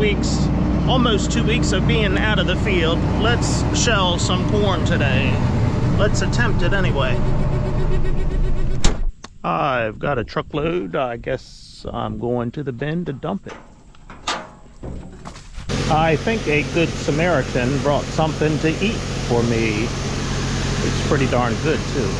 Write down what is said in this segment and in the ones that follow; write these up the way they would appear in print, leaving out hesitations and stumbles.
weeks, almost 2 weeks of being out of the field. Let's shell some corn today. Let's attempt it anyway. I've got a truckload. I guess I'm going to the bin to dump it. I think a good Samaritan brought something to eat for me. It's pretty darn good too.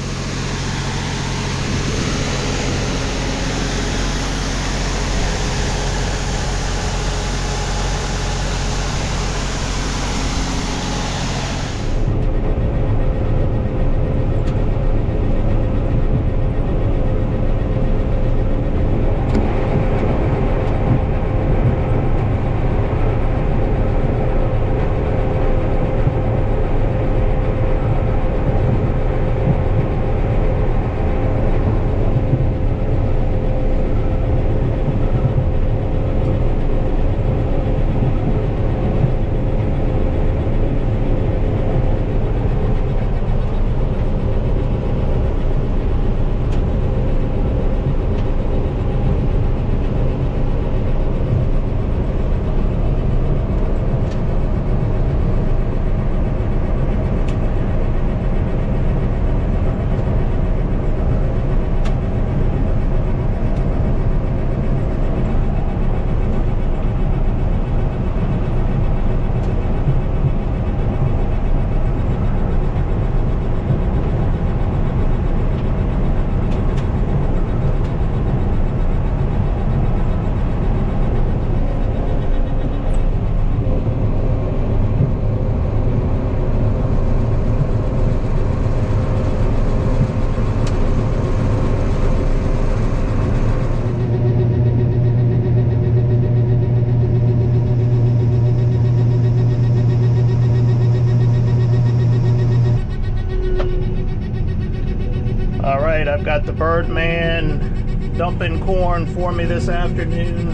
I've got the Birdman dumping corn for me this afternoon.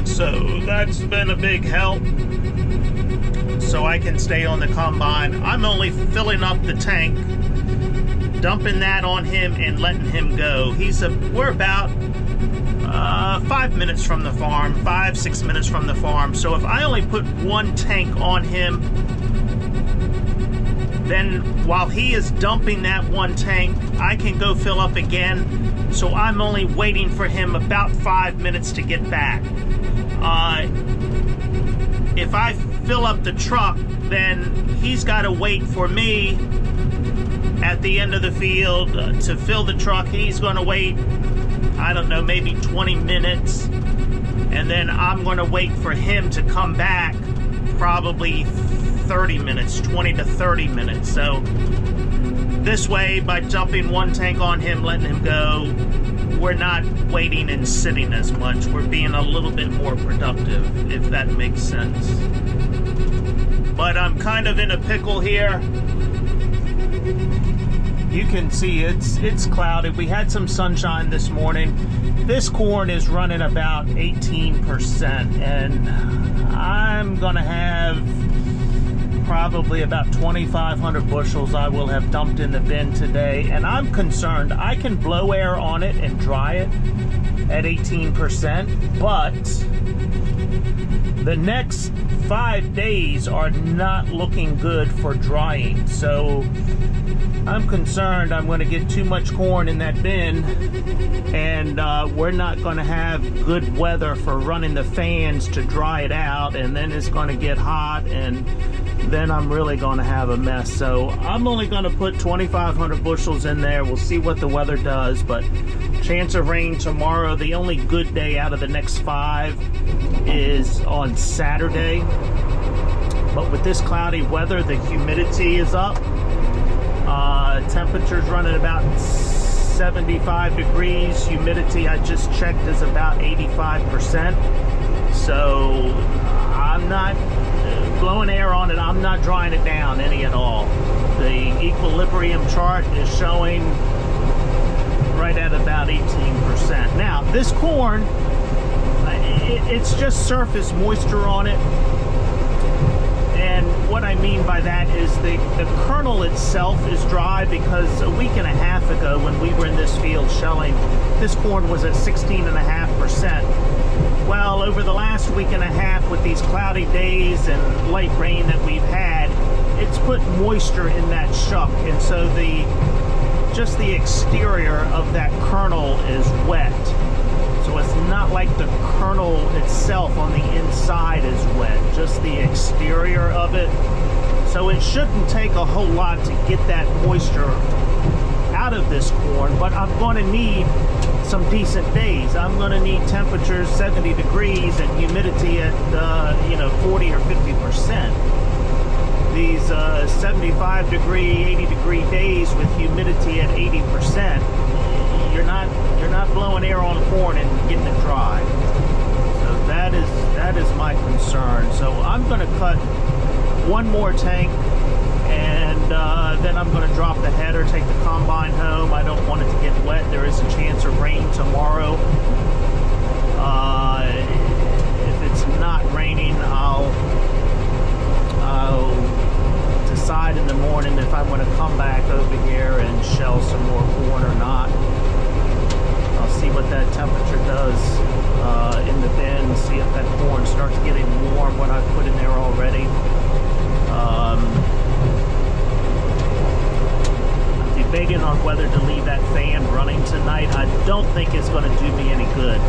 So that's been a big help. So I can stay on the combine. I'm only filling up the tank, dumping that on him and letting him go. We're about 5 minutes from the farm, 5-6 minutes from the farm. So if I only put one tank on him, then while he is dumping that one tank, I can go fill up again. So I'm only waiting for him about 5 minutes to get back. If I fill up the truck, then he's got to wait for me at the end of the field to fill the truck. He's going to wait, I don't know, maybe 20 minutes. And then I'm going to wait for him to come back probably 30 minutes, 20 to 30 minutes. So this way, by dumping one tank on him, letting him go, we're not waiting and sitting as much. We're being a little bit more productive, if that makes sense. But I'm kind of in a pickle here. You can see it's clouded. We had some sunshine this morning. This corn is running about 18%, and I'm gonna have probably about 2,500 bushels I will have dumped in the bin today, and I'm concerned. I can blow air on it and dry it at 18%, but the next 5 days are not looking good for drying. So I'm concerned I'm going to get too much corn in that bin, and we're not going to have good weather for running the fans to dry it out, and then it's going to get hot, and then I'm really going to have a mess. So I'm only going to put 2,500 bushels in there. We'll see what the weather does, but chance of rain tomorrow. The only good day out of the next 5 is on Saturday. But with this cloudy weather, the humidity is up. Temperature's running about 75 degrees. Humidity, I just checked, is about 85%. So I'm not blowing air on it. I'm not drying it down any at all. The equilibrium chart is showing right at about 18%. Now, this corn, it's just surface moisture on it. And what I mean by that is the kernel itself is dry, because a week and a half ago when we were in this field shelling, this corn was at 16.5%. 50%. Well, over the last week and a half with these cloudy days and light rain that we've had, it's put moisture in that shuck, and so just the exterior of that kernel is wet. So it's not like the kernel itself on the inside is wet, just the exterior of it. So it shouldn't take a whole lot to get that moisture out of this corn, but I'm going to need some decent days. I'm going to need temperatures 70 degrees and humidity at 40 or 50%. These 75 degree, 80 degree days with humidity at 80%, you're not blowing air on corn and getting it dry. So that is my concern. So I'm going to cut one more tank, and then I'm going to drop the header, take the combine home. I don't want it to get wet. There is a chance of rain tomorrow. If it's not raining, I'll decide in the morning if I'm going to come back over here and shell some more corn or not. I'll see what that temperature does in the bin, see if that corn starts getting warm, what I've put in there already. I'm debating on whether to leave that fan running tonight. I don't think it's going to do me any good.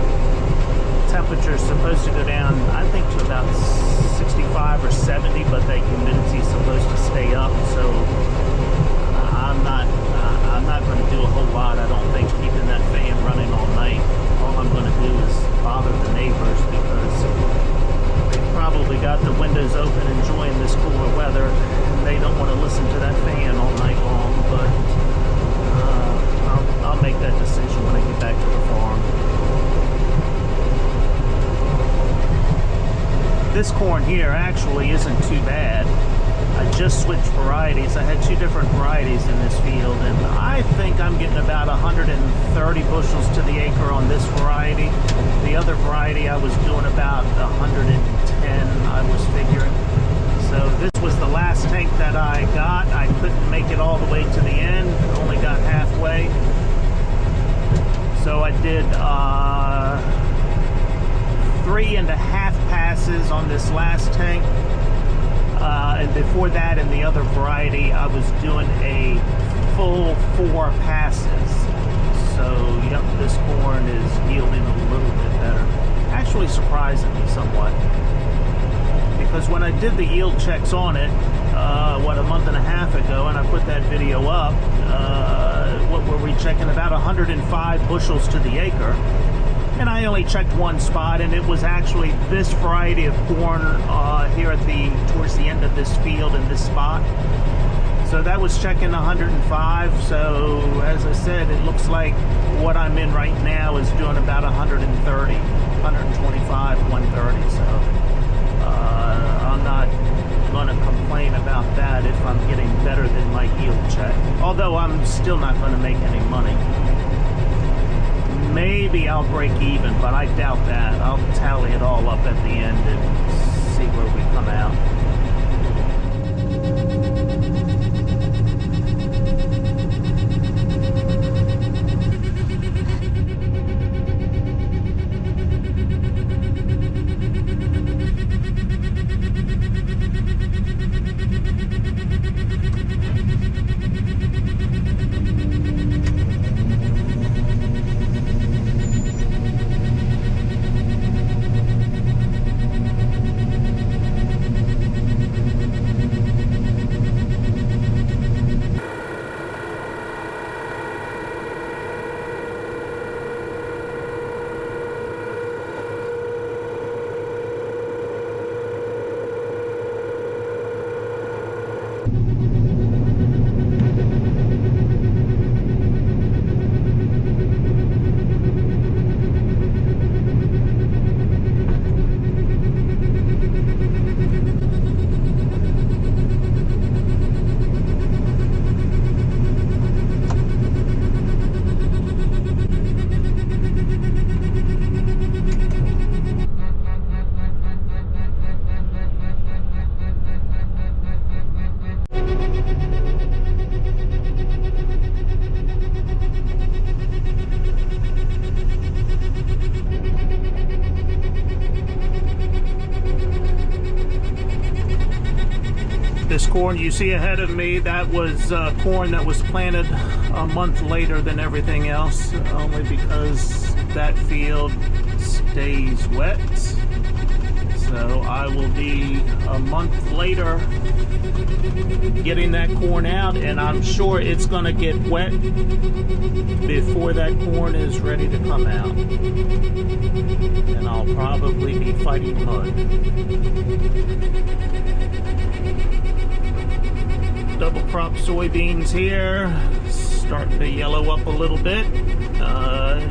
Temperature is supposed to go down, I think, to about 65 or 70, but the humidity is supposed to stay up. So I'm not going to do a whole lot. I don't think keeping that fan running all night. All I'm going to do is bother the neighbors, because they've probably got the windows open enjoying this cooler weather, and they don't want to listen to that fan all night long. But I'll make that decision when I get back to the farm. This corn here actually isn't too bad. I just switched varieties. I had two different varieties in this field, and I think I'm getting about 130 bushels to the acre on this variety. The other variety I was doing about 110, I was figuring. So this was the last tank that I got. I couldn't make it all the way to the end, only got halfway. So I did 3.5 passes on this last tank. And before that, in the other variety, I was doing a full 4 passes. So, yep, this corn is yielding a little bit better. Actually surprising me somewhat. Because when I did the yield checks on it, a month and a half ago, and I put that video up, what were we checking? About 105 bushels to the acre. And I only checked one spot, and it was actually this variety of corn here at towards the end of this field in this spot. So that was checking 105. So as I said, it looks like what I'm in right now is doing about 130, 125, 130. So I'm not going to complain about that if I'm getting better than my yield check. Although I'm still not going to make any money. Maybe I'll break even, but I doubt that. I'll tally it all up at the end and see where we come out. This corn you see ahead of me, that was corn that was planted a month later than everything else, only because that field stays wet. So I will be a month later getting that corn out, and I'm sure it's gonna get wet before that corn is ready to come out. And I'll probably be fighting mud. Double crop soybeans here, starting to yellow up a little bit.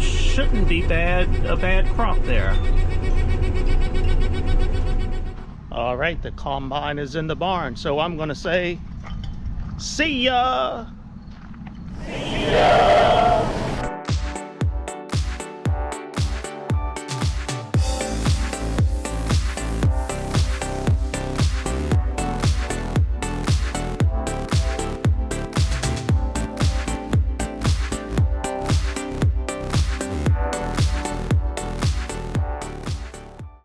Shouldn't be a bad crop there. All right, the combine is in the barn, so I'm gonna say, see ya! See ya!